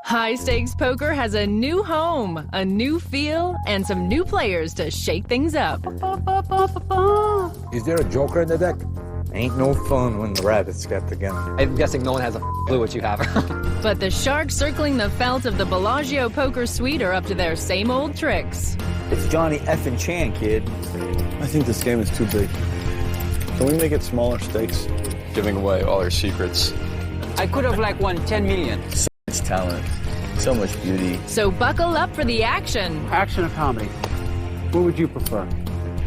High Stakes Poker has a new home, a new feel, and some new players to shake things up. Is there a joker in the deck? Ain't no fun when the rabbits got together. I'm guessing no one has a clue what you have. But the sharks circling the felt of the Bellagio Poker Suite are up to their same old tricks. It's Johnny effing Chan, kid. I think this game is too big. Can we make it smaller stakes? Giving away all our secrets. I could have won 10 million. So much talent, so much beauty. So buckle up for the action. Action or comedy? What would you prefer?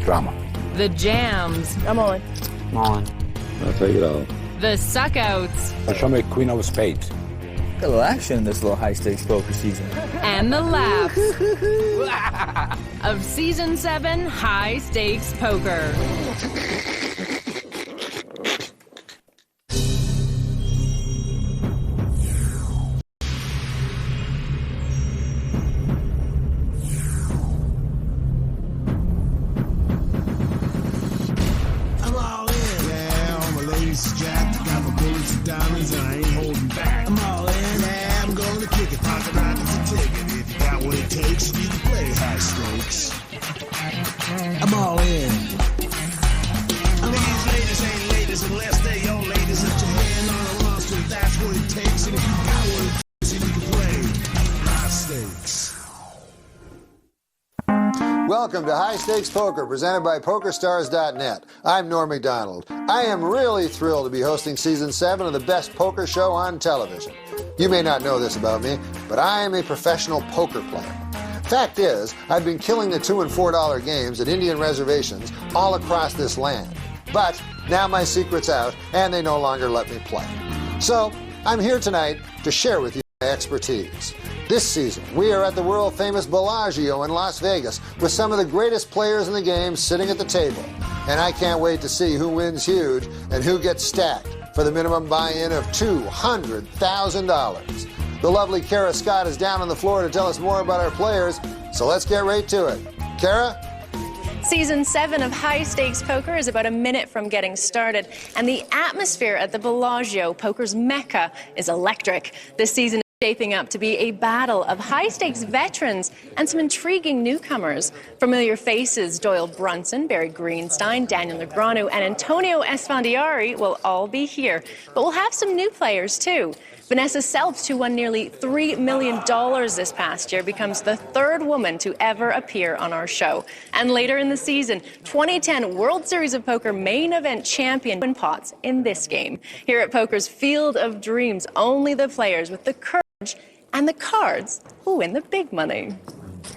Drama. The jams. I'm on. I'm on. I'll take it all. The suckouts. Show me queen of spades. Got a little action in this little high stakes poker season. And the laughs. Of Season 7 High Stakes Poker. I'm all in. These ladies ain't ladies unless they your ladies. Put your hand on a monster, that's what it takes. And if you got what it takes, then you can play high stakes. Welcome to High Stakes Poker, presented by PokerStars.net. I'm Norm Macdonald. I am really thrilled to be hosting Season 7 of the best poker show on television. You may not know this about me, but I am a professional poker player. Fact is, I've been killing the $2 and $4 games at Indian reservations all across this land. But now my secret's out, and they no longer let me play. So, I'm here tonight to share with you my expertise. This season, we are at the world-famous Bellagio in Las Vegas with some of the greatest players in the game sitting at the table. And I can't wait to see who wins huge and who gets stacked for the minimum buy-in of $200,000. The lovely Kara Scott is down on the floor to tell us more about our players, so let's get right to it. Kara? Season 7 of High Stakes Poker is about a minute from getting started, and the atmosphere at the Bellagio, poker's mecca, is electric. This season is shaping up to be a battle of high-stakes veterans and some intriguing newcomers. Familiar faces Doyle Brunson, Barry Greenstein, Daniel Negreanu, and Antonio Esfandiari will all be here. But we'll have some new players, too. Vanessa Selbst, who won nearly $3 million this past year, becomes the third woman to ever appear on our show. And later in the season, 2010 World Series of Poker main event champion win pots in this game. Here at Poker's Field of Dreams, only the players with the courage and the cards will win the big money.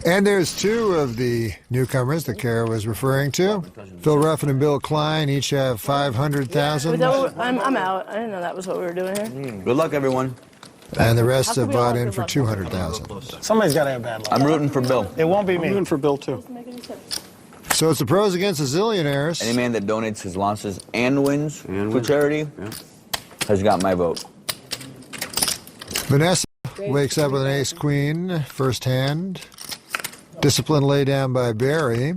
And there's two of the newcomers that Kara was referring to. Phil Ruffin and Bill Klein each have $500,000. I'm out. I didn't know that was what we were doing here. Good luck, everyone. And the rest have bought in for $200,000. Somebody's got to have bad luck. I'm rooting for Bill. It won't be me. I'm rooting for Bill, too. So it's the pros against the zillionaires. Any man that donates his losses and wins for charity has got my vote. Vanessa wakes up with an ace-queen, first hand. Discipline lay down by Barry.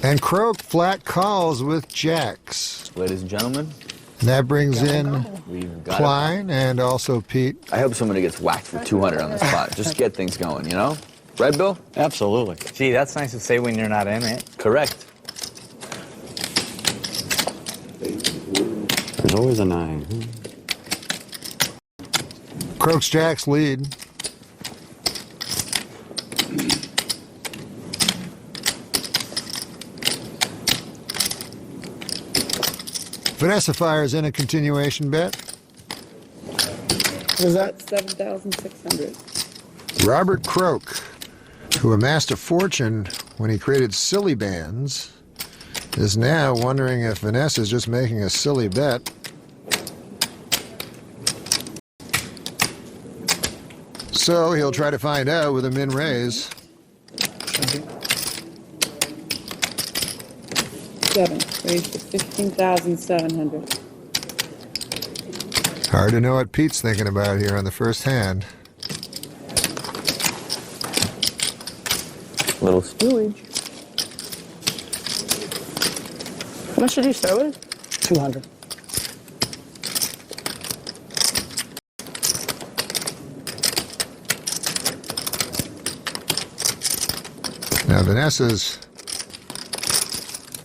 And Croak flat calls with jacks. Ladies and gentlemen. And that brings in We've got Klein and also Pete. I hope somebody gets whacked for 200 on the spot. Just get things going, you know? Right, Bill? Absolutely. Gee, that's nice to say when you're not in it. Correct. There's always a 9. Croak's jacks lead. Vanessa fires in a continuation bet. What was that? 7,600. Robert Croak, who amassed a fortune when he created silly bands, is now wondering if Vanessa's just making a silly bet. So he'll try to find out with a min raise. 7, raised to 15,700. Hard to know what Pete's thinking about here on the first hand. Little spillage. How much did you start with? 200. Now Vanessa's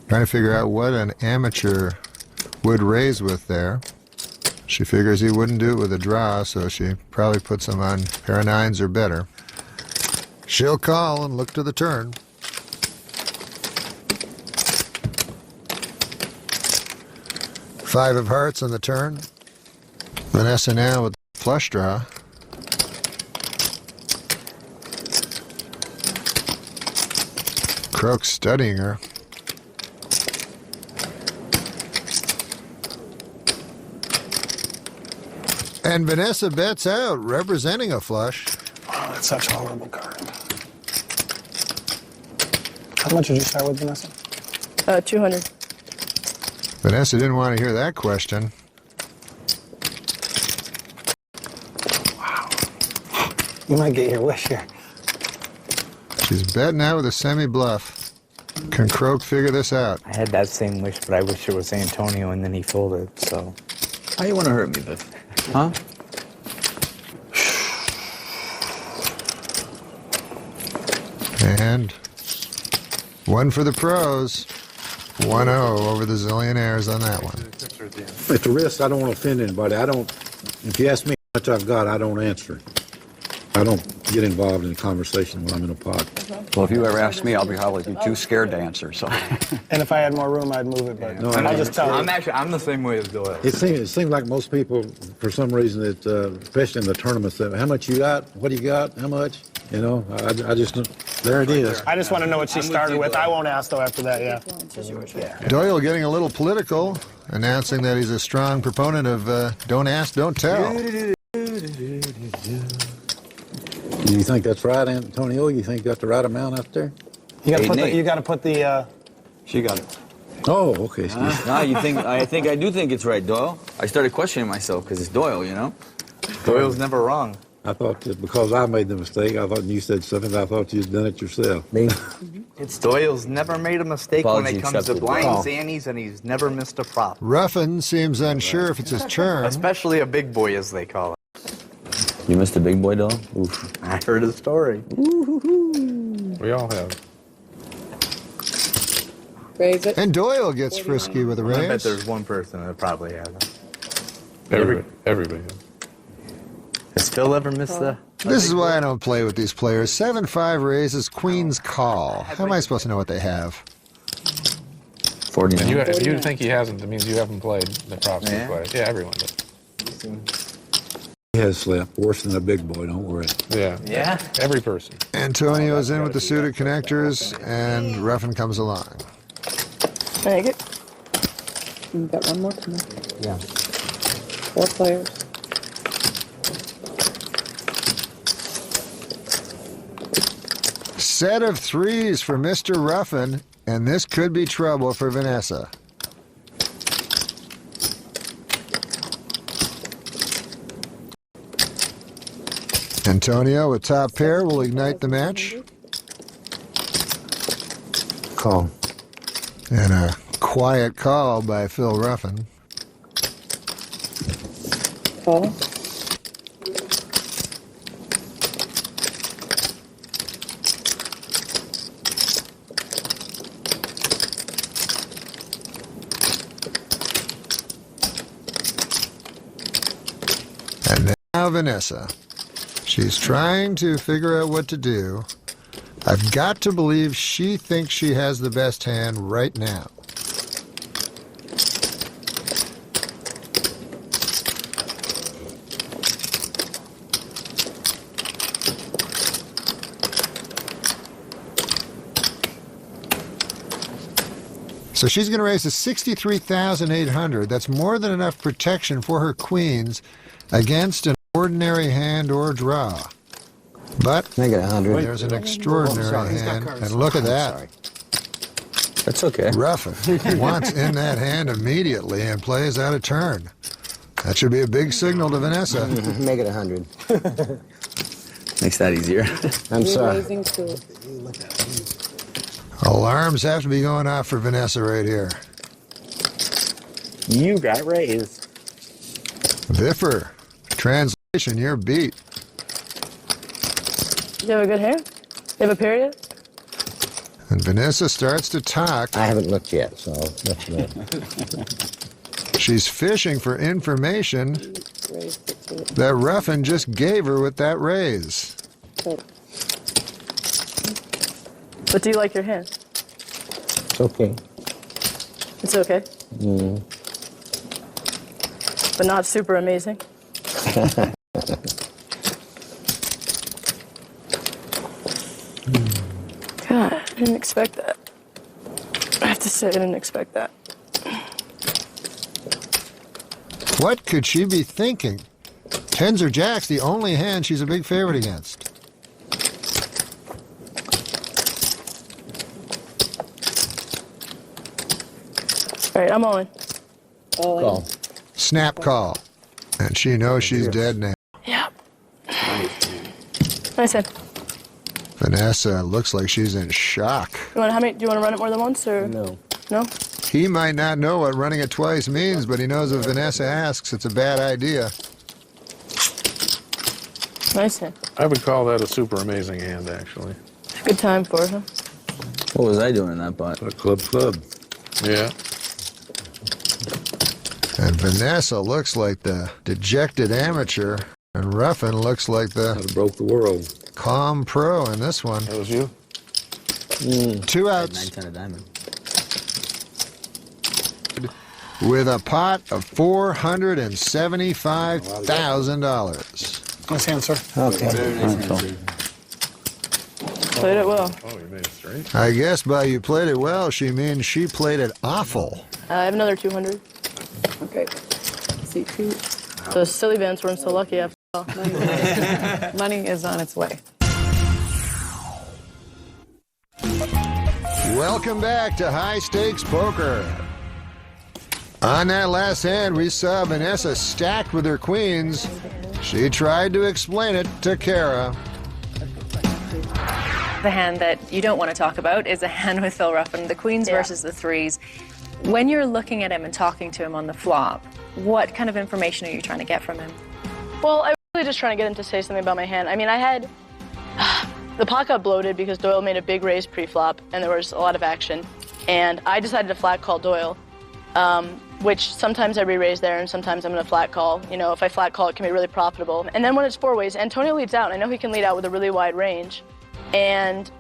trying to figure out what an amateur would raise with there. She figures he wouldn't do it with a draw, so she probably puts him on pair of nines or better. She'll call and look to the turn. Five of hearts on the turn. Vanessa now with the flush draw. Croak's studying her. And Vanessa bets out, representing a flush. Oh, that's such a horrible card. How much did you start with, Vanessa? 200. Vanessa didn't want to hear that question. Wow. You might get your wish here. She's betting out with a semi-bluff. Can Croak figure this out? I had that same wish, but I wish it was Antonio, and then he folded, so... How you want to hurt me, Biff? Huh? And one for the pros. 1-0 over the zillionaires on that one. At the risk, I don't want to offend anybody. If you ask me how much I've got, I don't answer. I don't get involved in a conversation when I'm in a pod. Well, if you ever ask me, I'll probably be too scared to answer. So. And if I had more room, I'd move it, but No, I'll just tell you. I'm the same way as Doyle. It seems like most people, for some reason, that especially in the tournaments, that how much you got, what do you got, how much, you know, I just, there it is. I just want to know what she started with. I won't ask, though, after that, yeah. Doyle getting a little political, announcing that he's a strong proponent of don't ask, don't tell. Do you think that's right, Antonio? You think you got the right amount out there? You got to put the. She got it. Oh, okay. No, you think? I do think it's right, Doyle. I started questioning myself because it's Doyle, you know. Doyle's never wrong. I thought that because I made the mistake, I thought you said something, I thought you'd done it yourself. Me? It's Doyle's never made a mistake Apology when it comes to accepted. blinds, antes, and he's never missed a prop. Ruffin seems unsure if it's his turn. Especially a big boy, as they call it. You missed a big boy, Doyle? Oof. I heard his story. We all have. Raise it. And Doyle gets frisky with a I bet raise. there's one person that probably hasn't. Everybody has. Has Phil ever missed the... This is why I don't play with these players. 7-5 raises, queen's call. How am I supposed to know what they have? 49. And if you think he hasn't, it means you haven't played the props he played. Yeah, everyone does. He has slept worse than a big boy, don't worry. Yeah. Yeah? Every person. Antonio's in with the suited connectors, and Ruffin comes along. Take it. You've got one more time. Yeah. 4 players. Set of threes for Mr. Ruffin, and this could be trouble for Vanessa. Antonio with top pair will ignite the match. Call. And a quiet call by Phil Ruffin. Call. And now Vanessa. She's trying to figure out what to do. I've got to believe she thinks she has the best hand right now. So she's going to raise to 63,800. That's more than enough protection for her queens against an ordinary hand or draw. But Make it 100. there's an extraordinary hand, and look at that. That's okay. Ruffin wants in that hand immediately and plays out a turn. That should be a big signal to Vanessa. Make it 100. Makes that easier. I'm sorry. Raising 2. Alarms have to be going off for Vanessa right here. You got raised. Viffer, translation, you're beat. You have a good hair? You have a period? And Vanessa starts to talk. I haven't looked yet, so let's know. She's fishing for information that Ruffin just gave her with that raise. But do you like your hand? It's okay. It's okay? Mm. But not super amazing? God, I didn't expect that. I have to say I didn't expect that. What could she be thinking? Tens or jacks, the only hand she's a big favorite against. All right, I'm all in. Call. Snap call. And she knows she's dead now. Yeah. Nice hand. Vanessa looks like she's in shock. Do you want to run it more than once, or No. no? He might not know what running it twice means, but he knows if Vanessa asks, it's a bad idea. Nice hand. I would call that a super amazing hand, actually. It's a good time for it, huh? What was I doing in that pot? Club. Yeah. And Vanessa looks like the dejected amateur, and Ruffin looks like the Broke the world. calm pro in this one. That was you? 2 outs 9-10 of diamond. with a pot of $475,000. Nice answer. Okay. Very nice hand. Played it well. Oh, you made it straight? I guess by you played it well, she means she played it awful. I have another 200. Okay. C2. Those silly bands weren't so lucky after all. Money is on its way. Welcome back to High Stakes Poker. On that last hand, we saw Vanessa stacked with her queens. She tried to explain it to Kara. The hand that you don't want to talk about is a hand with Phil Ruffin, the queens versus the threes. When you're looking at him and talking to him on the flop, what kind of information are you trying to get from him? Well, I was really just trying to get him to say something about my hand. I mean, I had... the pot got bloated because Doyle made a big raise pre-flop, and there was a lot of action. And I decided to flat call Doyle, which sometimes I re-raise there, and sometimes I'm going to flat call. You know, if I flat call, it can be really profitable. And then when it's four ways, Antonio leads out, and I know he can lead out with a really wide range. And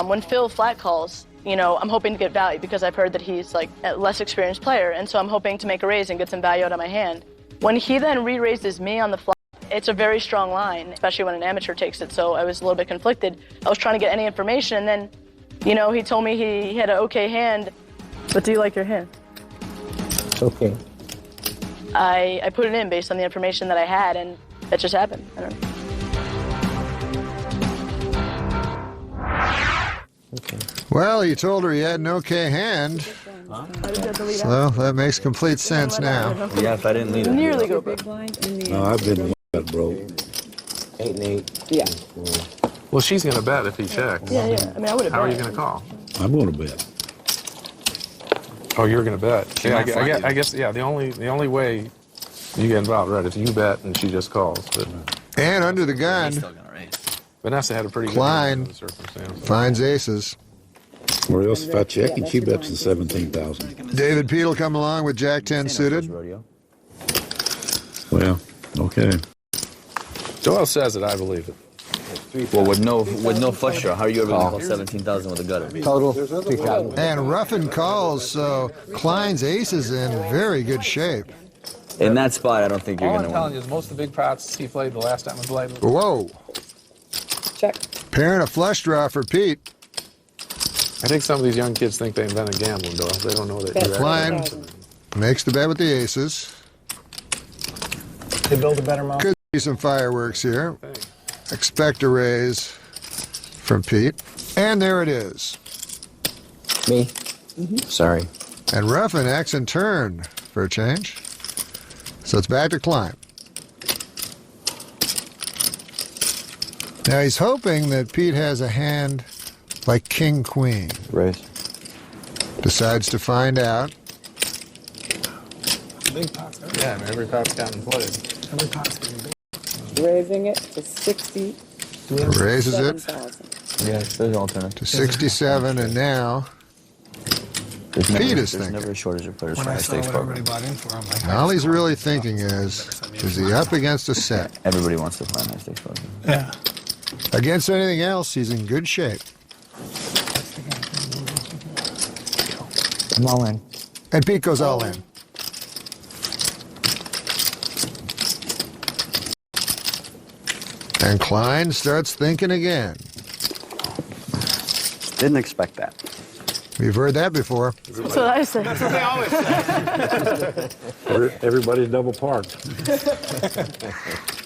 when Phil flat calls, you know, I'm hoping to get value because I've heard that he's like a less experienced player, and so I'm hoping to make a raise and get some value out of my hand. When he then re-raises me on the flop, it's a very strong line, especially when an amateur takes it, so I was a little bit conflicted. I was trying to get any information, and then, you know, he told me he had an okay hand. But do you like your hand? It's okay. I put it in based on the information that I had, and that just happened. I don't know. Okay. Well, he told her he had an okay hand, so that makes complete sense now. Yeah, if I didn't lead it. Nearly go Big big. blind in the No, I've been broke. 8 and 8. Yeah. Well, she's going to bet if he checks. Yeah, yeah. I mean, I would have. How are you going to call? I'm going to bet. Oh, you're going to bet. She Yeah, might flag you. I guess, yeah, the only way you get involved, right, if you bet and she just calls. But And under the gun, He's still going to raise. Vanessa had a pretty good Klein hand in the circumstance. finds aces. Or else if I check and she bets the 17,000. David Pete will come along with Jack-10 suited. Rodeo. Well, okay. Doyle says it, I believe it. Well, with no flush draw, how are you ever going to call 17,000 with a gutter? Total 3,000. And Ruffin calls, so Klein's ace is in very good shape. In that spot, I don't think you're All going I'm to telling win. you is most of the big pots he played the last time I played. Whoa. check. Pairing a flush draw for Pete. I think some of these young kids think they invented gambling, Doyle. They don't know that. Bet you're Klein actually- makes the bet with the aces. They build a better mouth. Could be some fireworks here. Expect a raise from Pete. And there it is. Me? Sorry. And Ruffin acts in turn for a change. So it's back to Klein. Now he's hoping that Pete has a hand like King-Queen. Raise. Decides to find out. Big pots. Yeah, I mean, every pot's gotten played. Every pot's getting big. Raising it to 60. Raises it. 7,000. Yes, there's an alternative. To 67, and now Pete is There's thinking. never a shortage of players When for I high saw stakes what poker. everybody bought in for, I'm like, All he's really thinking is he up against a set? Everybody wants to play high stakes poker. yeah. Against anything else, he's in good shape. I'm all in. And Pete goes all in. And Klein starts thinking again. Didn't expect that. We've heard that before. That's what I said. That's what they always say. Everybody's double parked.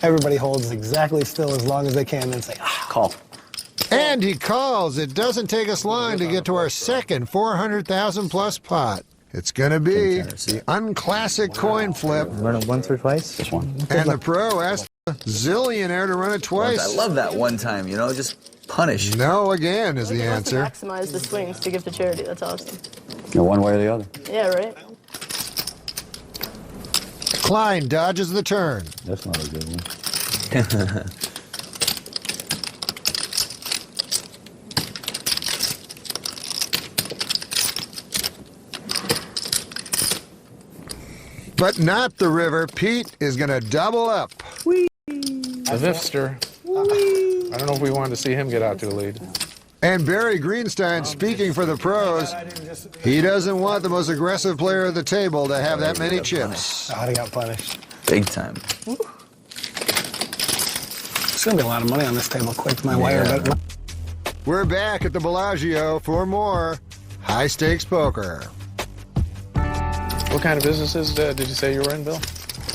Everybody holds exactly still as long as they can, then say, Call. And he calls. It doesn't take us long to get to our second 400,000 plus pot. It's going to be unclassic coin flip. Run it once or twice? Just one. And the pro asked a zillionaire to run it twice. I love that one time, just punish. No again is the Wants to answer. maximize the swings to give to charity. That's awesome. One way or the other. Yeah, right? Klein dodges the turn. That's not a good one. But not the river. Pete is going to double up. The Vifster. I don't know if we wanted to see him get out to a lead. And Barry Greenstein, speaking for the pros, he doesn't want the most aggressive player at the table to have that many chips. oh, he got punished. Big time. It's going to be a lot of money on this table quick. My wire. But We're back at the Bellagio for more high-stakes poker. What kind of businesses did you say you were in, Bill?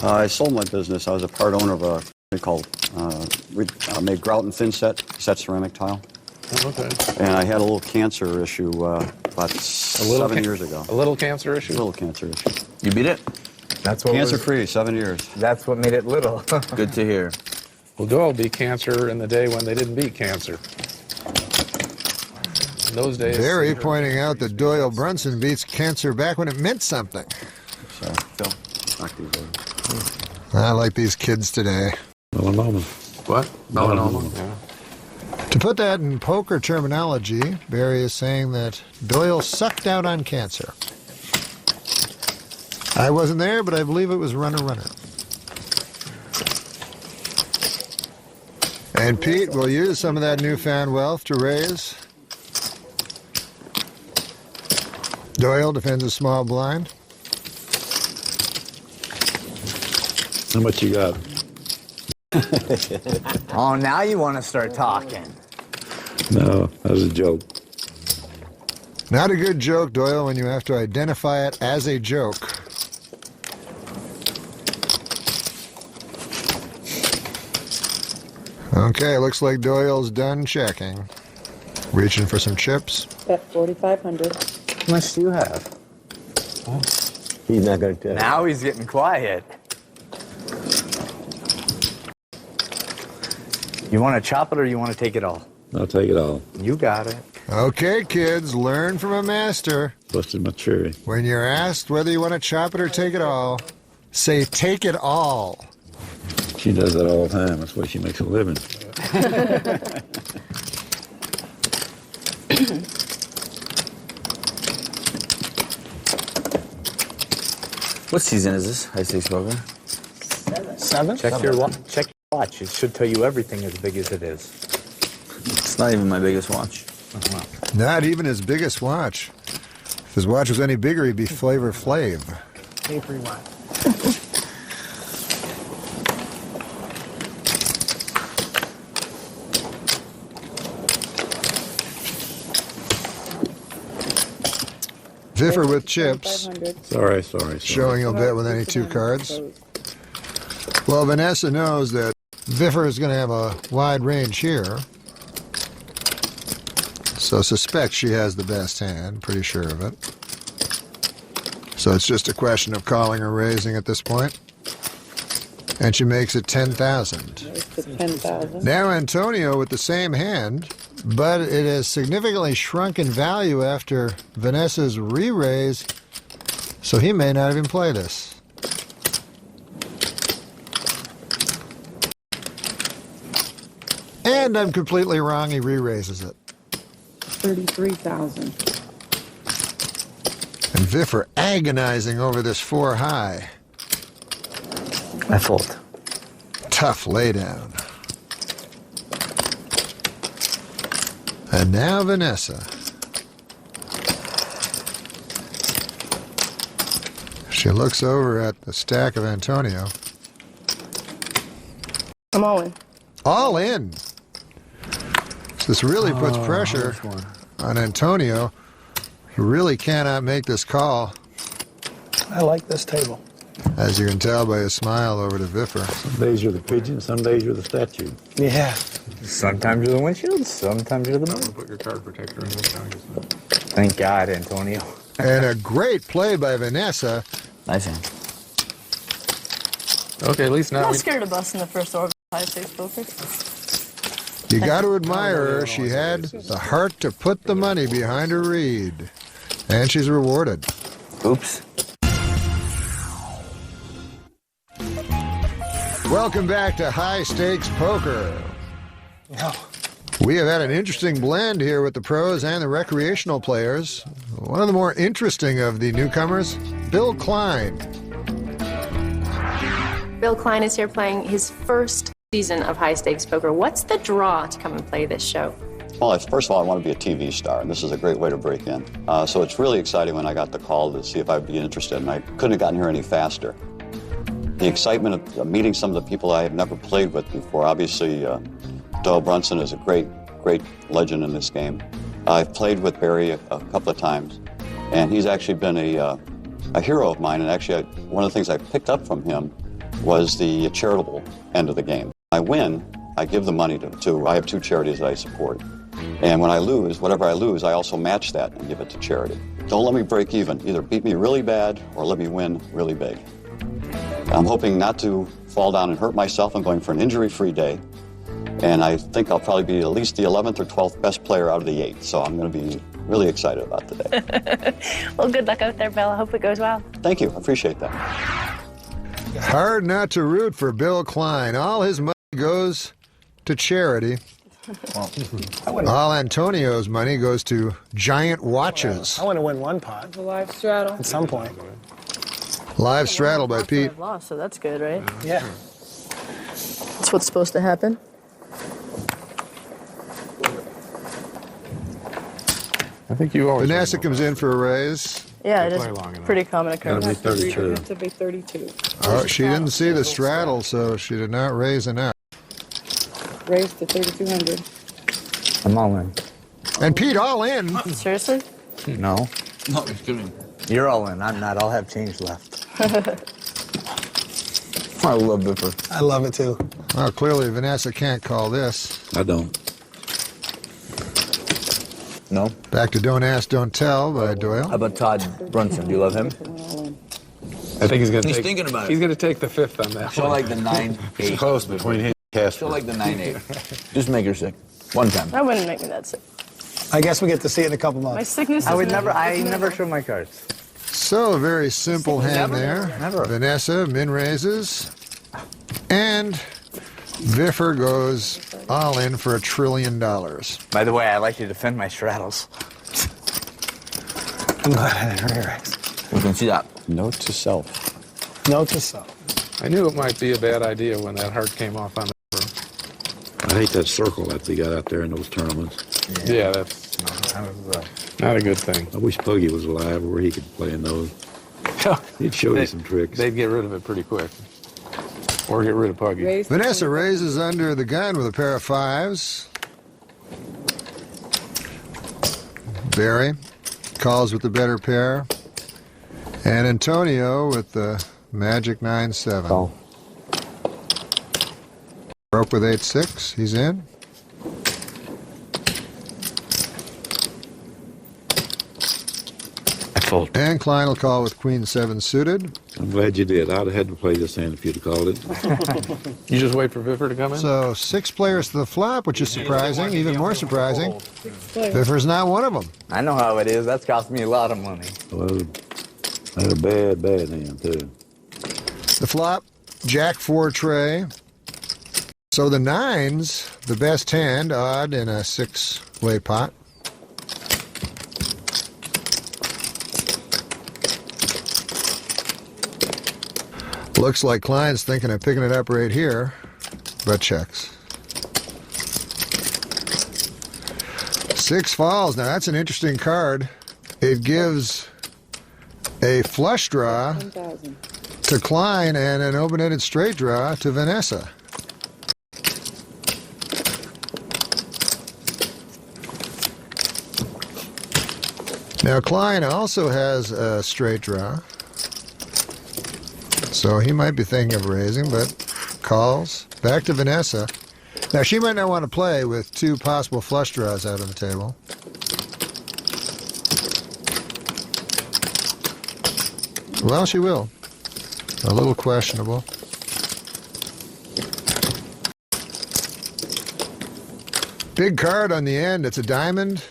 I sold my business. I was a part owner of a company called, we made grout and thin set ceramic tile. Oh, okay. And I had a little cancer issue about 7 years ago. A little cancer issue? A little cancer issue. You beat it? That's what Cancer-free, 7 years. That's what made it little. Good to hear. Well, Doyle beat cancer in the day when they didn't beat cancer. In those days. Barry pointing out that Doyle Brunson beats cancer back when it meant something. So, Phil, knock these over. I like these kids today. Melanoma. What? Melanoma. Yeah. To put that in poker terminology, Barry is saying that Doyle sucked out on cancer. I wasn't there, but I believe it was runner-runner. And Pete will use some of that newfound wealth to raise. Doyle defends a small blind. How much you got? Oh, now you want to start talking. No, that was a joke. Not a good joke, Doyle, when you have to identify it as a joke. Okay, looks like Doyle's done checking. Reaching for some chips. Bet 4,500. How much do you have? he's not going to tell. Now he's getting quiet. You want to chop it or you want to take it all? I'll take it all. You got it. Okay, kids, learn from a master. Busted my cherry. When you're asked whether you want to chop it or take it all, say take it all. She does that all the time. That's why she makes a living. What season is this? High stakes poker? 7? Check your watch. It should tell you everything as big as it is. It's not even my biggest watch. Not even his biggest watch. If his watch was any bigger, he'd be Flavor Flav. Papery watch. Viffer with chips. Sorry. Showing he'll bet with any two cards. Well, Vanessa knows that Viffer is going to have a wide range here. So suspects she has the best hand. Pretty sure of it. So it's just a question of calling or raising at this point. And she makes it 10,000. 10,000. Now Antonio with the same hand, but it has significantly shrunk in value after Vanessa's re-raise, so he may not even play this. And I'm completely wrong, he re-raises it. 33,000. And Viffer agonizing over this 4 high. I fold. Tough laydown. And now Vanessa. She looks over at the stack of Antonio. I'm all in. All in. So this really puts pressure on Antonio. He really cannot make this call. I like this table. As you can tell by his smile over to Viffer. Some days you're the pigeon, some days you're the statue. Yeah. Sometimes you're the windshield, sometimes you're the moon. Put your card protector in this time. Thank God, Antonio. And a great play by Vanessa. Nice hand. Okay, at least I'm now not we... scared of busting the first order of high stakes poker. You got to admire her. She had the heart to put the money behind her read. And she's rewarded. Oops. Welcome back to High Stakes Poker. We have had an interesting blend here with the pros and the recreational players. One of the more interesting of the newcomers, Bill Klein. Bill Klein is here playing his first season of High Stakes Poker. What's the draw to come and play this show? Well, first of all, I want to be a TV star, and this is a great way to break in. So it's really exciting when I got the call to see if I'd be interested, and I couldn't have gotten here any faster. The excitement of meeting some of the people I have never played with before. Obviously, Doyle Brunson is a great legend in this game. I've played with Barry a couple of times, and he's actually been a hero of mine. And actually, one of the things I picked up from him was the charitable end of the game. I win, I give the money to I have 2 charities that I support. And when I lose, whatever I lose, I also match that and give it to charity. Don't let me break even. Either beat me really bad or let me win really big. I'm hoping not to fall down and hurt myself. I'm going for an injury-free day. And I think I'll probably be at least the 11th or 12th best player out of the 8. So I'm going to be really excited about today. Well, good luck out there, Bill. I hope it goes well. Thank you. I appreciate that. Hard not to root for Bill Klein. All his money goes to charity. All Antonio's money goes to giant watches. I want to win one pot. The live straddle. At some point. Live straddle by Pete. I've lost, so that's good, right? Yeah. That's what's supposed to happen. I think you always... Vanessa comes in for a raise. Yeah, it play is long enough. pretty common occurrence. Gotta be 32. It has to be 32. Oh, she didn't see the straddle, so she did not raise enough. Raise to 3,200. I'm all in. And Pete all in. Seriously? No. No, he's kidding. You're all in. I'm not. I'll have change left. I love Biffer. I love it too. Well, clearly Vanessa can't call this. I don't. No? Back to Don't Ask, Don't Tell by Doyle. How about Todd Brunson? Do you love him? I think he's going to He's take... thinking about it. He's going to take the 5th on that Show one. like the 9-8. Close between him and Casper. Show like the 9-8. Just make her sick. One time. That wouldn't make me that sick. I guess we get to see it in a couple months. My sickness I is would never. I never show my cards. So, a very simple hand there. Never. Vanessa min raises. And Viffer goes all in for $1 trillion. By the way, I like to defend my straddles. I'm glad I didn't re-raise. We can see that. Note to self. Note to self. I knew it might be a bad idea when that heart came off on the river. I hate that circle that they got out there in those tournaments. Yeah, that's not a good thing. I wish Puggy was alive where he could play in those. He'd show you some tricks. They'd get rid of it pretty quick. Or get rid of Puggy. Raise to Vanessa raises under the gun with a pair of 5s. Barry calls with the better pair. And Antonio with the magic 9-7. Call. Rope with 8-6. He's in. I fold. And Klein will call with Queen 7 suited. I'm glad you did. I'd have had to play this hand if you'd have called it. You just wait for Viffer to come in? So 6 players to the flop, which is surprising, even more surprising. Viffer's not one of them. I know how it is. That's cost me a lot of money. Well, I had a bad hand, too. The flop, Jack 4 tray. So the 9's the best hand, odd in a 6-way pot. Looks like Klein's thinking of picking it up right here, but checks. 6 falls. Now that's an interesting card. It gives a flush draw to Klein and an open-ended straight draw to Vanessa. Now Klein also has a straight draw, so he might be thinking of raising, but calls. Back to Vanessa. Now she might not want to play with 2 possible flush draws out on the table. Well, she will. A little questionable. Big card on the end. It's a diamond.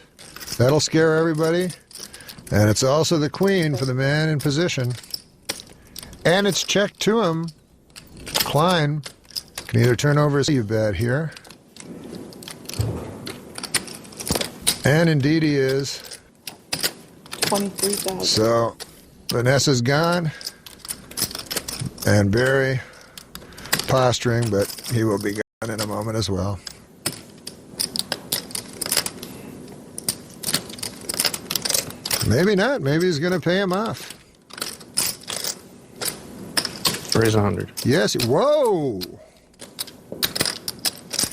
That'll scare everybody. And it's also the queen for the man in position. And it's checked to him. Klein can either turn over his bet here. And indeed he is. 23,000. So Vanessa's gone. And Barry posturing, but he will be gone in a moment as well. Maybe not. Maybe he's going to pay him off. Raise 100. Yes. Whoa!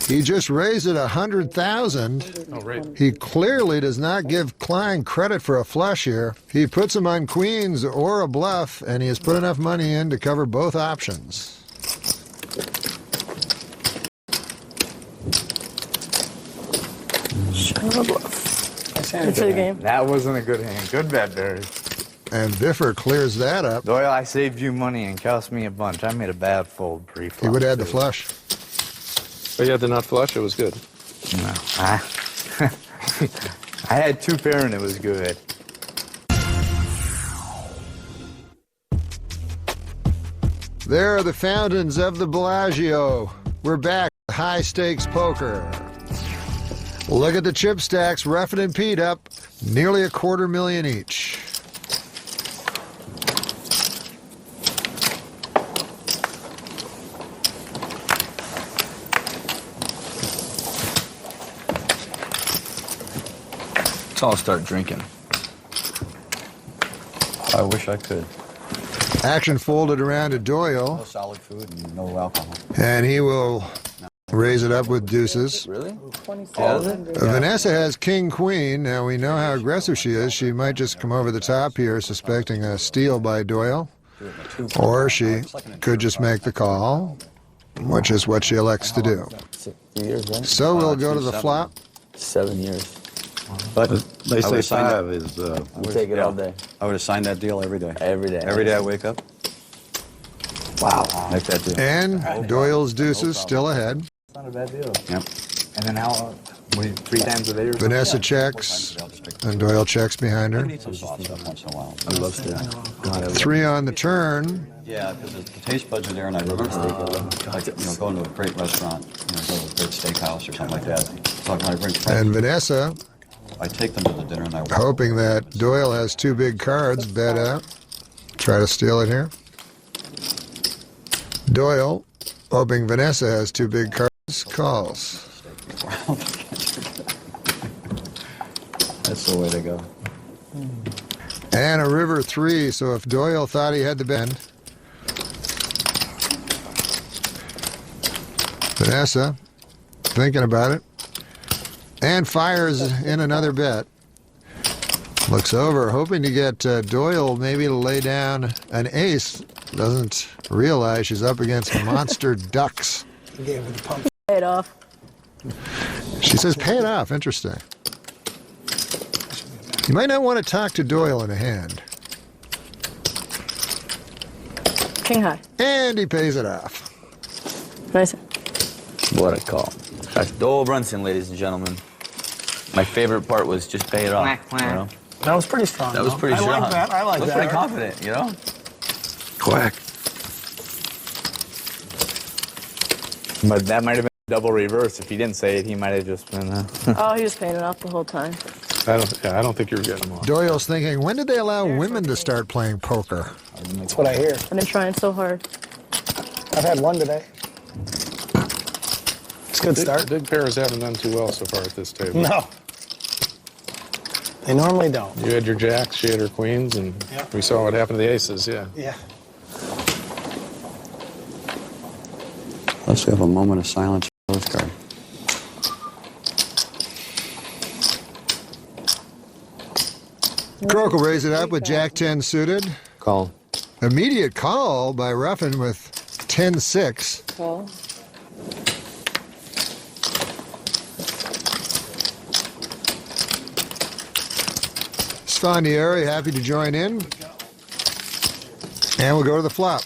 He just raised it 100,000. Oh, right. He clearly does not give Klein credit for a flush here. He puts him on queens or a bluff, and he has put enough money in to cover both options. It's a game. That wasn't a good hand. Good bet, Barry. And Biffer clears that up. Doyle, I saved you money and cost me a bunch. I made a bad fold pre-flop. He would have had the flush. But you had the nut flush, it was good. No. I had 2 pair and it was good. There are the fountains of the Bellagio. We're back to high stakes poker. Look at the chip stacks, Ruffin and Pete up nearly $250,000 each. I'll start drinking. I wish I could. Action folded around to Doyle. No solid food and no alcohol. And he will raise it up with deuces. Really? 2,700. Vanessa has king-queen. Now we know how aggressive she is. She might just come over the top here, suspecting a steal by Doyle. Or she could just make the call, which is what she elects to do. 6 years, right? So we'll go to the flop. 7 years. But They I say would've signed 5 is... We'll take it all day. I would have signed that deal every day. Every day. Every day I wake up. Wow. Make that deal. And Doyle's deuces still ahead. It's not a bad deal. Yep. And then how, 3 times a day or something? Vanessa checks, and Doyle checks behind her. I need some sauce stuff once in a while. I love that. 3 on the turn. Yeah, because the taste buds are there, and I remember, like, going to a great restaurant, go to a great steakhouse or something like that. So when I bring friends, And Vanessa, I take them to the dinner, and I hoping that Doyle has 2 big cards, bet out. Try to steal it here. Doyle, hoping Vanessa has 2 big cards, calls. That's the way to go. And a river 3, so if Doyle thought he had the bend. Vanessa, thinking about it, and fires in another bet. Looks over, hoping to get Doyle maybe to lay down an ace. Doesn't realize she's up against monster ducks. Gave her the pump. Pay it off. She says pay it off. Interesting. You might not want to talk to Doyle in a hand. King high. And he pays it off. Nice. What a call. That's Doyle Brunson, ladies and gentlemen. My favorite part was just pay it off. Quack, quack. You know? That was pretty strong. That was pretty strong. I like that. I like was that. pretty confident, you know? Quack. But that might have been a double reverse. If he didn't say it, he might have just been... Oh, he was paying it off the whole time. I don't think you were getting them off. Doyle's thinking, when did they allow women to start playing poker? That's what I hear. I've been trying so hard. I've had one today. It's a good start. Big pairs haven't done too well so far at this table. No. They normally don't. You had your jacks, she had her queens, and we saw what happened to the aces, yeah. Yeah. Let's have a moment of silence for this card. Croak will raise it up with Jack-10 suited. Call. Immediate call by Ruffin with 10-6. Call. Sfandieri happy to join in. And we'll go to the flop.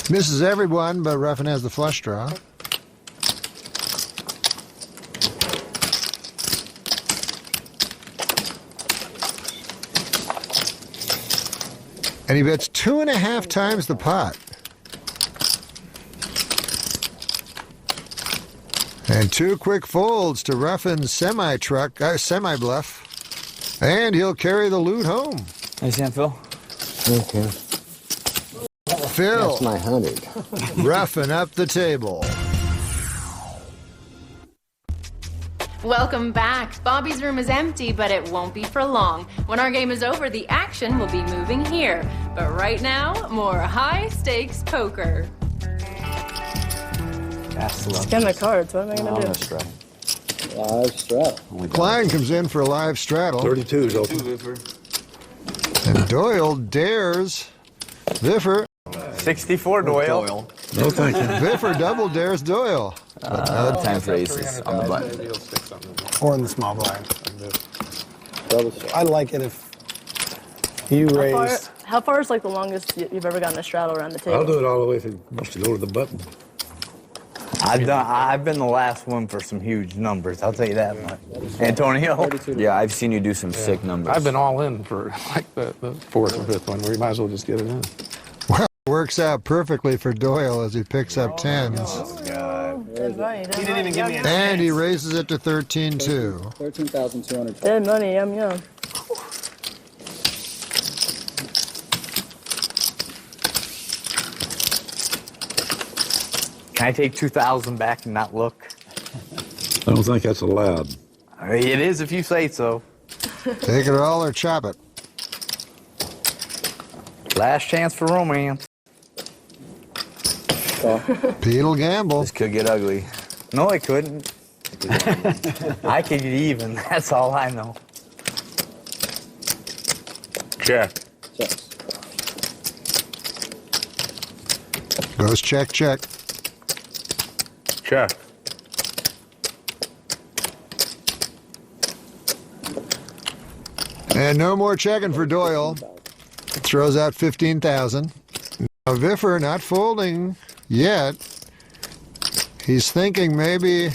Misses everyone, but Ruffin has the flush draw. And he bets 2.5 times the pot. And 2 quick folds to Ruffin's semi-bluff. And he'll carry the loot home. Nice hand, Phil. Okay. Phil. That's my 100. Ruffin up the table. Welcome back. Bobby's room is empty, but it won't be for long. When our game is over, the action will be moving here. But right now, more high-stakes poker. Scan my cards. What am I going to do? Live straddle. Klein comes in for a live straddle. 32 is open. And Doyle dares Viffer. 64, Doyle. No, thank you. Viffer double dares Doyle. Time for aces on the button. Or in the small blind. I like it if you raise. How far is like the longest you've ever gotten a straddle around the table? I'll do it all the way through. Once you go to the button. I've been the last one for some huge numbers. I'll tell you that much. Antonio. Yeah, I've seen you do some sick numbers. I've been all in for like the 4th or 5th one, where you might as well just get it in. Well, it works out perfectly for Doyle as he picks up 10s. He didn't even give me a And he raises it to 13-2. 13,200. Dead money, yum yum. Can I take 2,000 back and not look? I don't think that's allowed. It is if you say so. Take it all or chop it. Last chance for romance. Pete'll gamble. This could get ugly. No, it couldn't. I could get even. That's all I know. Check. Goes check, check. Check. And no more checking for Doyle. Throws out 15,000. Now Viffer not folding yet. He's thinking maybe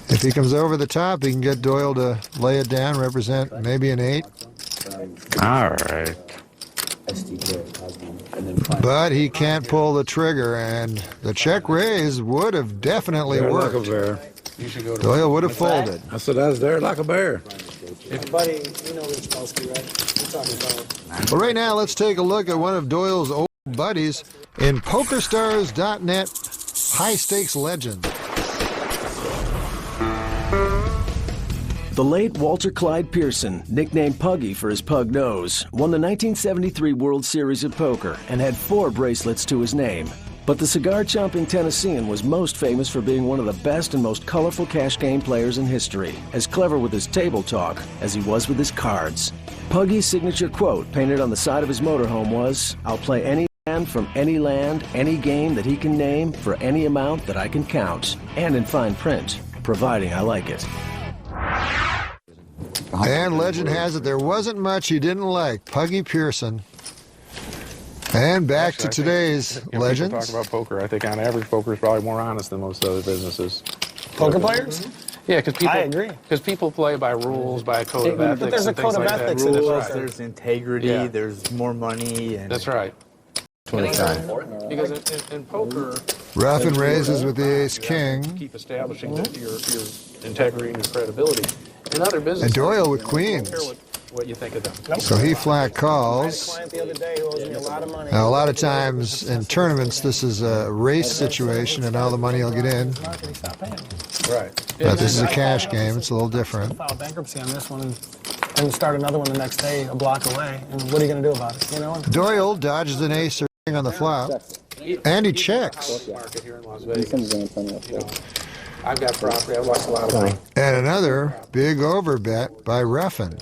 if he comes over the top, he can get Doyle to lay it down, represent maybe an 8. All right. But he can't pull the trigger, and the check raise would have definitely There like a worked. bear. You should go to Doyle would have folded. I said I was there like a bear. Buddy, you know Rich Belsky, right? We're talking about. But right now, let's take a look at one of Doyle's old buddies in PokerStars.net High Stakes Legend. The late Walter Clyde Pearson, nicknamed Puggy for his pug nose, won the 1973 World Series of Poker and had 4 bracelets to his name. But the cigar-chomping Tennessean was most famous for being one of the best and most colorful cash game players in history, as clever with his table talk as he was with his cards. Puggy's signature quote painted on the side of his motorhome was, "I'll play any hand from any land, any game that he can name, for any amount that I can count, and in fine print, providing I like it." And legend has it there wasn't much he didn't like, Puggy Pearson. And back to today's legends. Talk about poker. I think on average, poker is probably more honest than most other businesses. Poker players? Yeah, because people. I agree. Because people play by rules, by a code of ethics. But there's a and things code of like ethics that. in Rules, poker. there's integrity, Yeah. there's more money. And That's right. Because in poker, Ruffin raises with the ace-king. keep establishing your integrity and your credibility. In other businesses, And Doyle with you know, you don't queens. care what you think of them. So he flat calls. Client the other day who owes me a lot of money. Now, a lot of times in tournaments, this is a race situation, and all the money will get in. Right. But this is a cash game. It's a little different. File bankruptcy on this one and start another one the next day, a block away. And what are you going to do about it? You know? Doyle dodges an ace or king on the flop, and he checks. Market here in Las Vegas. You know, I've got property. I've lost a lot of money. And another big overbet by Ruffin.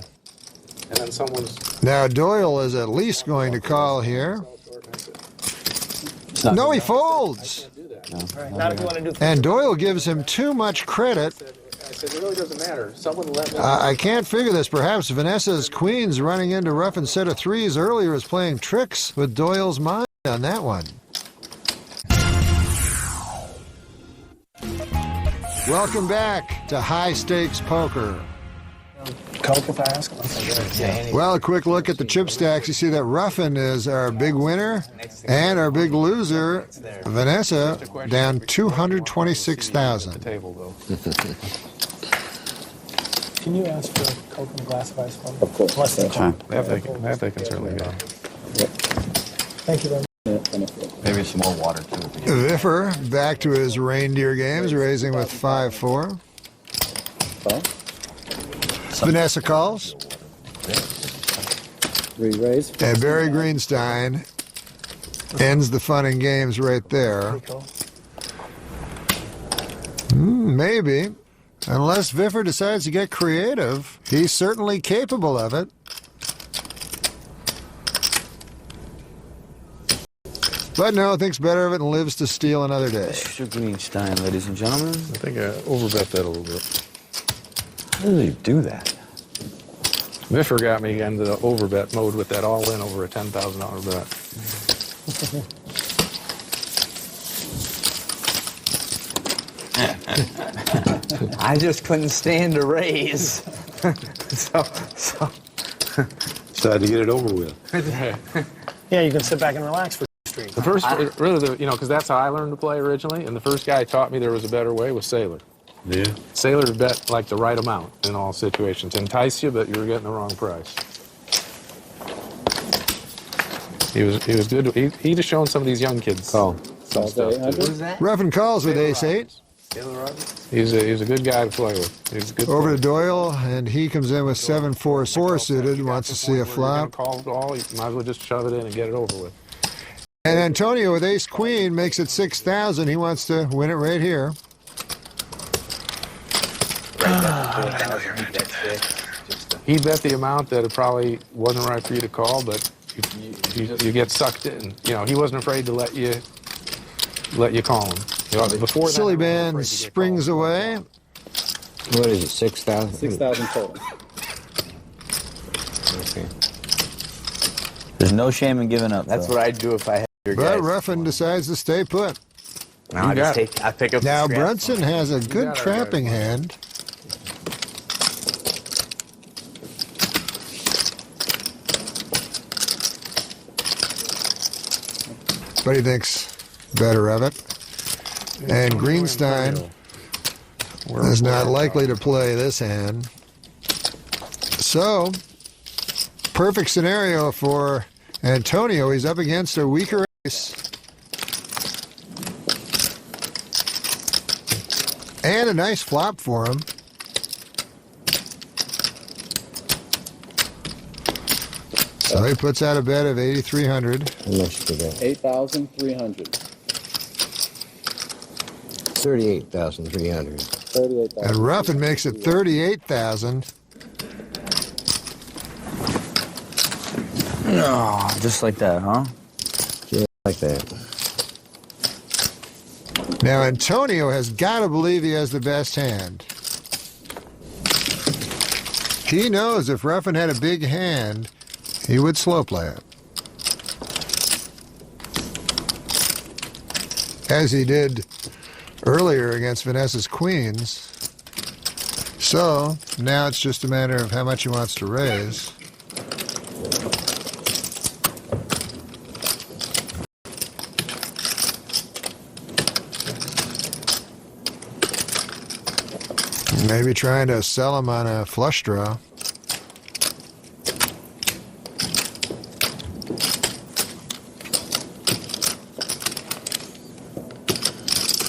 And then someone's. Now Doyle is at least going to call here. No, he folds. Not if you want to do. And Doyle gives him too much credit. I said, it really doesn't matter. Someone let me. I can't figure this. Perhaps Vanessa's queens running into Ruffin's set of threes earlier is playing tricks with Doyle's mind on that one. Welcome back to High Stakes Poker. Coke if I ask him. Well, a quick look at the chip stacks. You see that Ruffin is our big winner, and our big loser, Vanessa, down 226,000. Can you ask for a Coke and a glass of ice for me? Of course. Less than Time. That they can certainly go. Thank you very much. Maybe some more water, too. Viffer back to his reindeer games, raising with 5-4. Vanessa calls. Re-raise. And Barry Greenstein ends the fun and games right there. Maybe. Unless Viffer decides to get creative, he's certainly capable of it. But no, thinks better of it and lives to steal another day. Mr. Greenstein, ladies and gentlemen. I think I overbet that a little bit. How do you do that? Viffer got me into the overbet mode with that all-in over a $10,000 bet. I just couldn't stand to raise. so. Decided to get it over with. Yeah, you can sit back and relax for street. The first, because that's how I learned to play originally, and the first guy taught me there was a better way was Sailor. Yeah. Sailor bet like the right amount in all situations. Entice you, but you were getting the wrong price. He was good. He'd have shown some of these young kids some stuff. Who's that? Ruffin calls with ace-8. He's a good guy to play with. He's a good Over player. to Doyle, and he comes in with 7-4 suited, wants to see a flop. Call it all. You might as well just shove it in and get it over with. And Antonio with ace-queen makes it 6,000. He wants to win it right here. He bet the amount that it probably wasn't right for you to call, but you get sucked in. You know, he wasn't afraid to let you call him. You know, before Silly that, Band springs away. What is it, 6,000? 6,000 total. Okay. There's no shame in giving up. That's what I'd do if I had your But guys. Ruffin decides to stay put. Now I pick up Now the scraps. Brunson has a good trapping hand. But he thinks better of it. And Greenstein is not likely to play this hand. So, perfect scenario for Antonio. He's up against a weaker ace. And a nice flop for him. So he puts out a bet of 8,300. How much for that? 8,300. 38,300. 38,000. And Ruffin makes it 38,000. No, just like that, huh? Just like that. Now Antonio has got to believe he has the best hand. He knows if Ruffin had a big hand, he would slow play it. As he did earlier against Vanessa's queens. So now it's just a matter of how much he wants to raise. Maybe trying to sell him on a flush draw.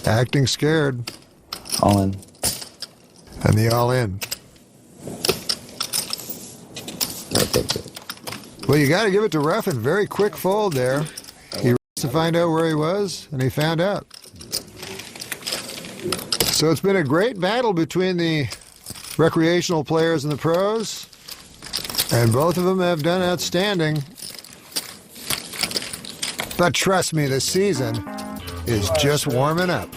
Acting scared. All in. And the all in. Well, you got to give it to Ruffin. Very quick fold there. He to find out where he was, and he found out. So it's been a great battle between the recreational players and the pros, and both of them have done outstanding. But trust me, the season is just warming up.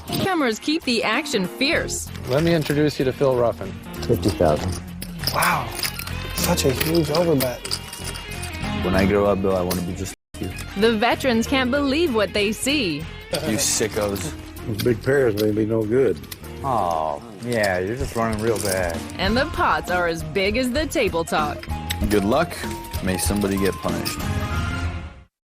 Newcomers keep the action fierce. Let me introduce you to Phil Ruffin. 50,000. Wow. Such a huge overbet. When I grow up, Bill, I want to be just like you. The veterans can't believe what they see. You sickos. Those big pairs may be no good. Oh, yeah, you're just running real bad. And the pots are as big as the table talk. Good luck. May somebody get punished.